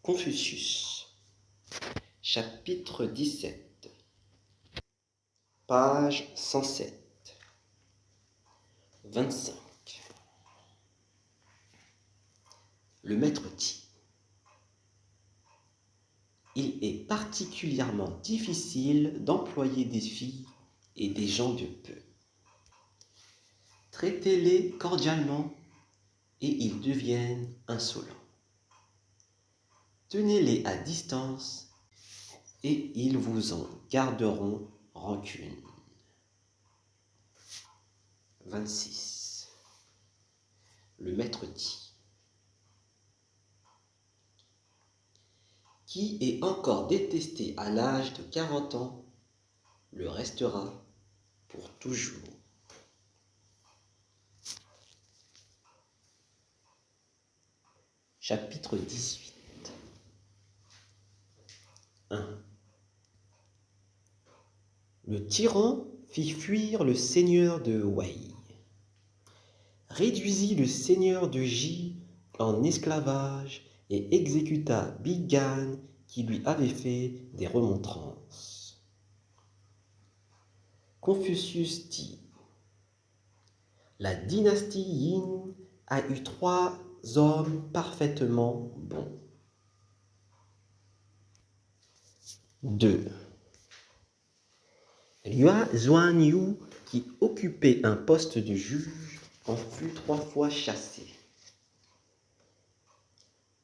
Confucius, chapitre 17, page 107, 25. Le maître dit: il est particulièrement difficile d'employer des filles et des gens de peu. Traitez-les cordialement et ils deviennent insolents. Tenez-les à distance et ils vous en garderont rancune. 26. Le maître dit: qui est encore détesté à l'âge de 40 ans le restera pour toujours. Chapitre 18. 1. Le tyran fit fuir le seigneur de Wei, réduisit le seigneur de Ji en esclavage et exécuta Bigan qui lui avait fait des remontrances. Confucius dit: la dynastie Yin a eu 3 hommes parfaitement bons. 2. Liu Zuanyu, qui occupait un poste de juge, en fut 3 fois chassé.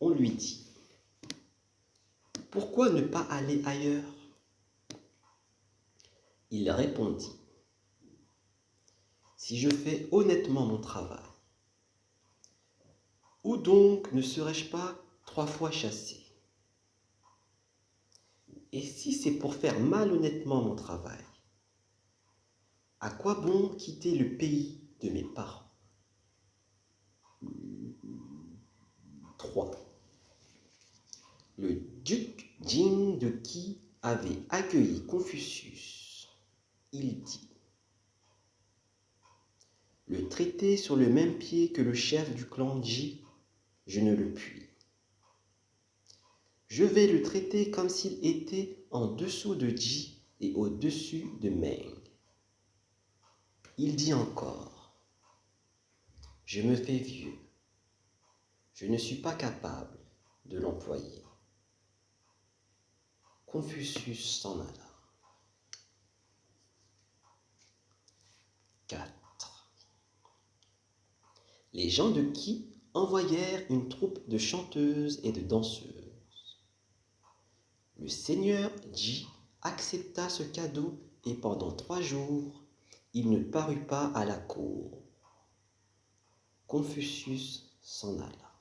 On lui dit: pourquoi ne pas aller ailleurs? Il répondit: si je fais honnêtement mon travail, où donc ne serais-je pas 3 fois chassé? Et si c'est pour faire malhonnêtement mon travail, à quoi bon quitter le pays de mes parents? 3. Le duc Jing de Qi avait accueilli Confucius. Il dit: le traiter sur le même pied que le chef du clan Ji, je ne le puis. Je vais le traiter comme s'il était en dessous de Ji et au-dessus de Meng. Il dit encore: je me fais vieux. Je ne suis pas capable de l'employer. Confucius s'en alla. 4. Les gens de Qi envoyèrent une troupe de chanteuses et de danseuses. Le seigneur Ji accepta ce cadeau et pendant 3 jours, il ne parut pas à la cour. Confucius s'en alla.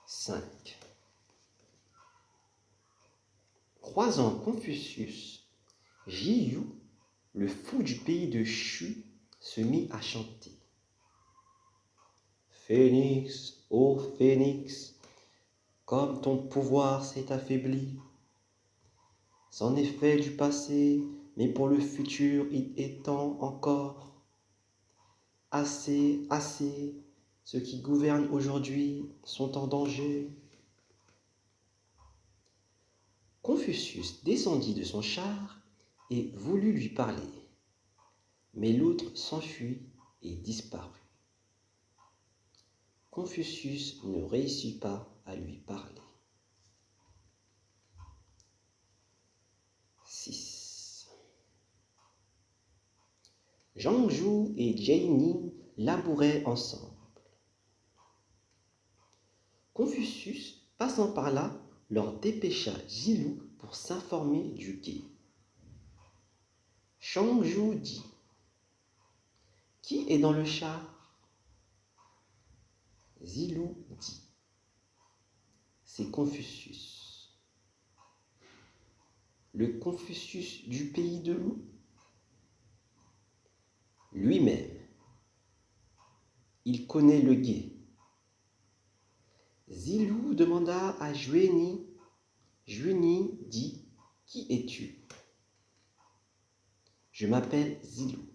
5. Croisant Confucius, Jiyu, le fou du pays de Shu, se mit à chanter: Phénix, ô Phénix, comme ton pouvoir s'est affaibli. C'en est fait du passé, mais pour le futur il est temps encore. Assez, assez, ceux qui gouvernent aujourd'hui sont en danger. Confucius descendit de son char et voulut lui parler, mais l'autre s'enfuit et disparut. Confucius ne réussit pas à lui parler. 6. Zhang Zhu et Jie Ni labouraient ensemble. Confucius, passant par là, leur dépêcha Zilou pour s'informer du guet. Zhang Zhu dit: qui est dans le char? Zilou dit: c'est Confucius. Le Confucius du pays de loup? Lui-même. Il connaît le guet. Zilou demanda à Jueni. Jueni dit: qui es-tu? Je m'appelle Zilou.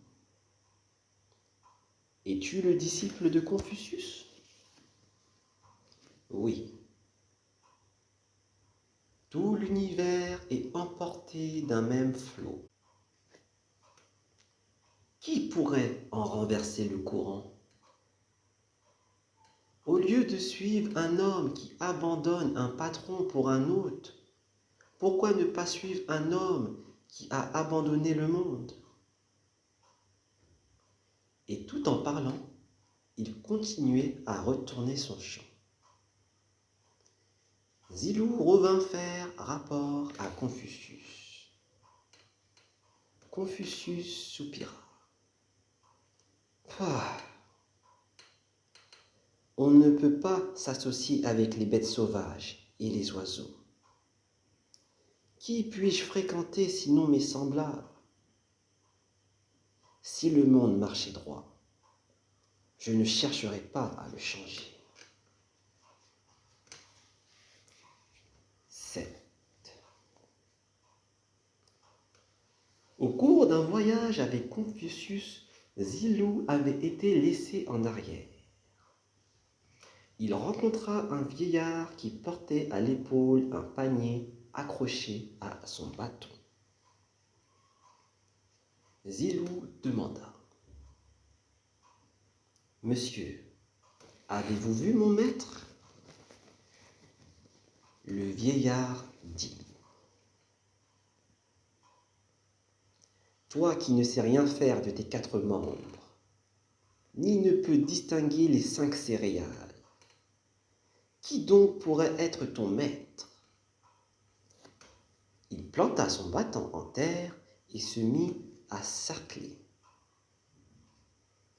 Es-tu le disciple de Confucius? Oui. Tout l'univers est emporté d'un même flot. Qui pourrait en renverser le courant? Au lieu de suivre un homme qui abandonne un patron pour un autre, pourquoi ne pas suivre un homme qui a abandonné le monde? Et tout en parlant, il continuait à retourner son chant. Zilou revint faire rapport à Confucius. Confucius soupira. Ah, on ne peut pas s'associer avec les bêtes sauvages et les oiseaux. Qui puis-je fréquenter sinon mes semblables? Si le monde marchait droit, je ne chercherais pas à le changer. 7. Au cours d'un voyage avec Confucius, Zilou avait été laissé en arrière. Il rencontra un vieillard qui portait à l'épaule un panier accroché à son bâton. Zilou demanda: « Monsieur, avez-vous vu mon maître ?» Le vieillard dit: « Toi qui ne sais rien faire de tes 4 membres, ni ne peux distinguer les 5 céréales, qui donc pourrait être ton maître ?» Il planta son bâton en terre et se mit à sarcler.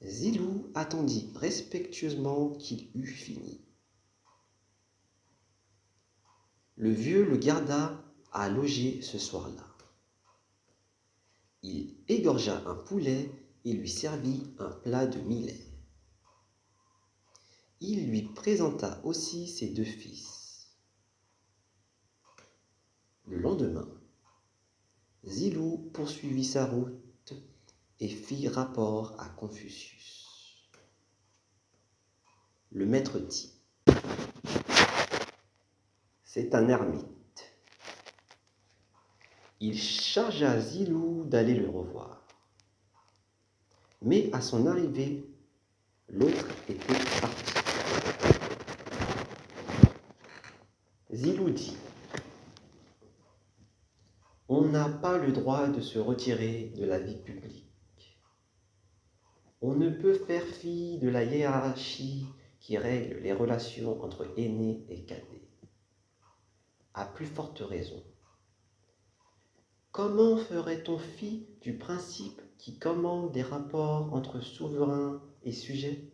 Zilou attendit respectueusement qu'il eût fini. Le vieux le garda à loger ce soir-là. Il égorgea un poulet et lui servit un plat de millet. Il lui présenta aussi ses 2 fils. Le lendemain, Zilou poursuivit sa route et fit rapport à Confucius. Le maître dit: « C'est un ermite. » Il chargea Zilou d'aller le revoir. Mais à son arrivée, l'autre était parti. Zilou dit: « On n'a pas le droit de se retirer de la vie publique. On ne peut faire fi de la hiérarchie qui règle les relations entre aînés et cadets. À plus forte raison, comment ferait-on fi du principe qui commande des rapports entre souverains et sujets?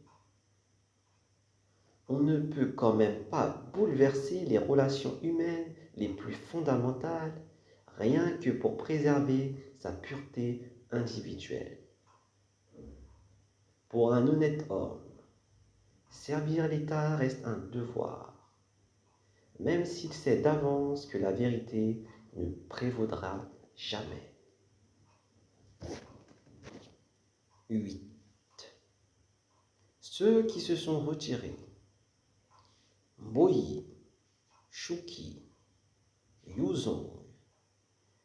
On ne peut quand même pas bouleverser les relations humaines les plus fondamentales rien que pour préserver sa pureté individuelle. Pour un honnête homme, servir l'État reste un devoir, même s'il sait d'avance que la vérité ne prévaudra jamais. 8. Ceux qui se sont retirés: Boyi, Shuki, Yuzong,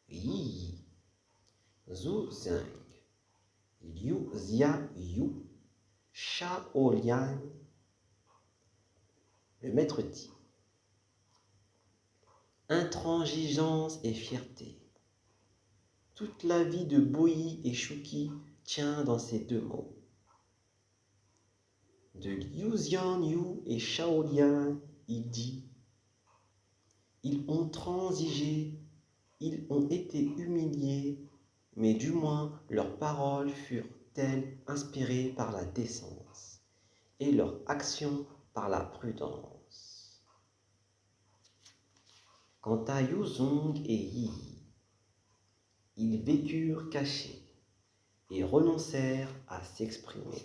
Yi, Zhu Zeng, Liu Xiaoyu, Shaoliang. Le maître dit: intransigeance et fierté. Toute la vie de Boyi et Shuki tient dans ces 2 mots. De Liu Xiaoyu et Shaoliang, il dit: ils ont transigé, ils ont été humiliés, mais du moins leurs paroles furent-elles inspirées par la décence et leurs actions par la prudence. Quant à Yuzong et Yi, ils vécurent cachés et renoncèrent à s'exprimer.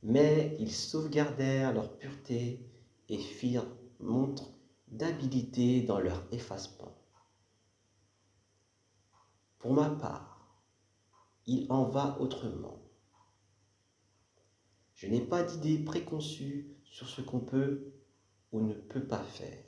Mais ils sauvegardèrent leur pureté et firent montre d'habileté dans leur effacement. Pour ma part, il en va autrement. Je n'ai pas d'idées préconçues sur ce qu'on peut ou ne peut pas faire.